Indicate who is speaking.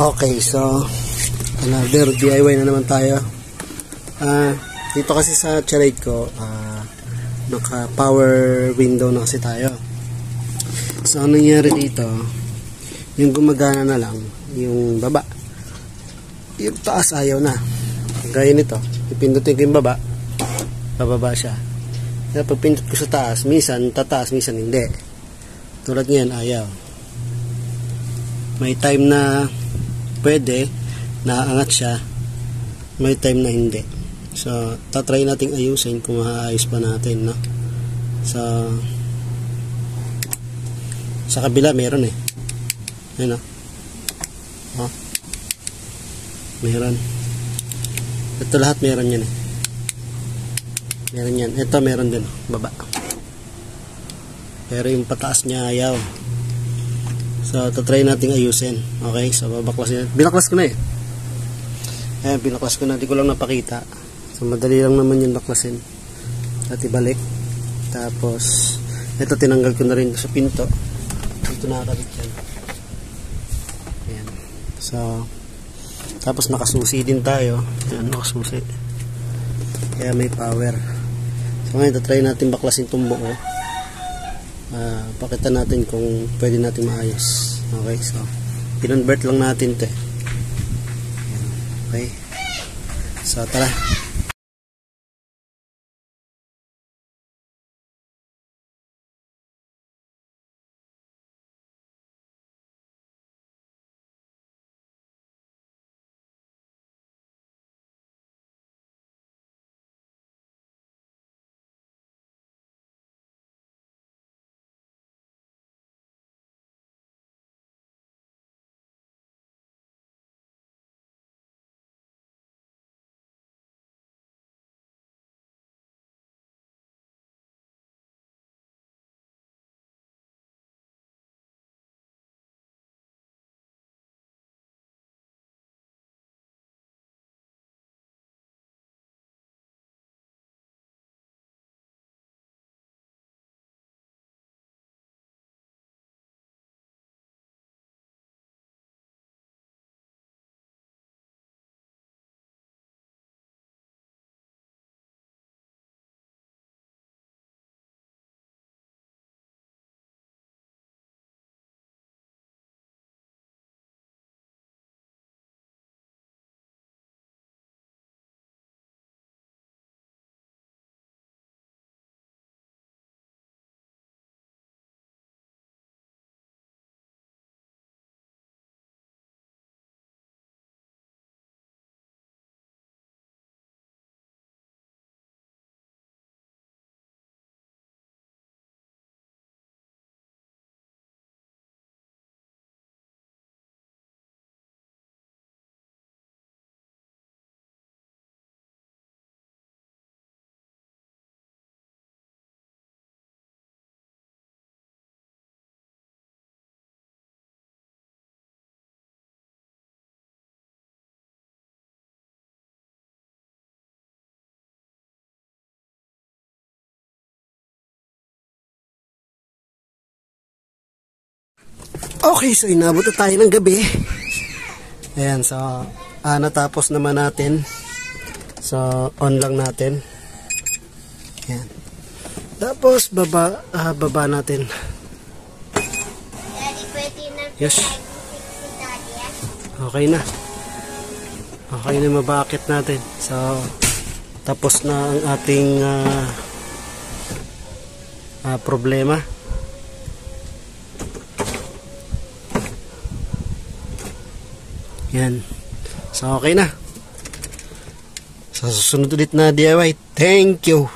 Speaker 1: Okay, so another DIY na naman tayo. Dito kasi sa charade ko, naka power window na kasi tayo. So ang nangyari dito, yung gumagana na lang yung baba, yung taas ayaw na. Gaya nito, ipindutin ko yung baba, bababa siya. Kaya pag pindot ko sa taas, minsan tataas, minsan hindi. Tulad ngayon, ayaw. May time na pwede, naaangat siya, may time na hindi. So, tatry natin ayusin kung maayos pa natin, no? So, sa kabila meron eh. Ayun, no? Oh. Meron. Ito lahat meron yan eh. Meron yan. Ito meron din, baba. Pero yung pataas niya ayaw. So, tatry natin ayusin. Okay, so babaklasin. Binaklas ko na eh. Ayan, binaklas ko na. Di ko lang napakita. So, madali lang naman yung baklasin. At ibalik. Tapos, ito tinanggal ko na rin sa pinto. Dito nakakabit yan. Ayan. So, tapos nakasusi din tayo. Ayan, nakasusi. Kaya may power. So, ngayon, tatry natin baklasin itong buo. Pakita natin kung pwede natin maayos. Okay, so pinonvert lang natin ito. Okay, so tara. Okay, so inabot na tayo ng gabi. Ayan, so natapos naman natin. So on lang natin. Ayan. Tapos baba natin.
Speaker 2: Daddy, pwede na.
Speaker 1: Yes. Okay na. Okay na, mabakit natin. So tapos na ang ating problema. Yan. So, okay na. Sa susunod ulit na DIY. Thank you.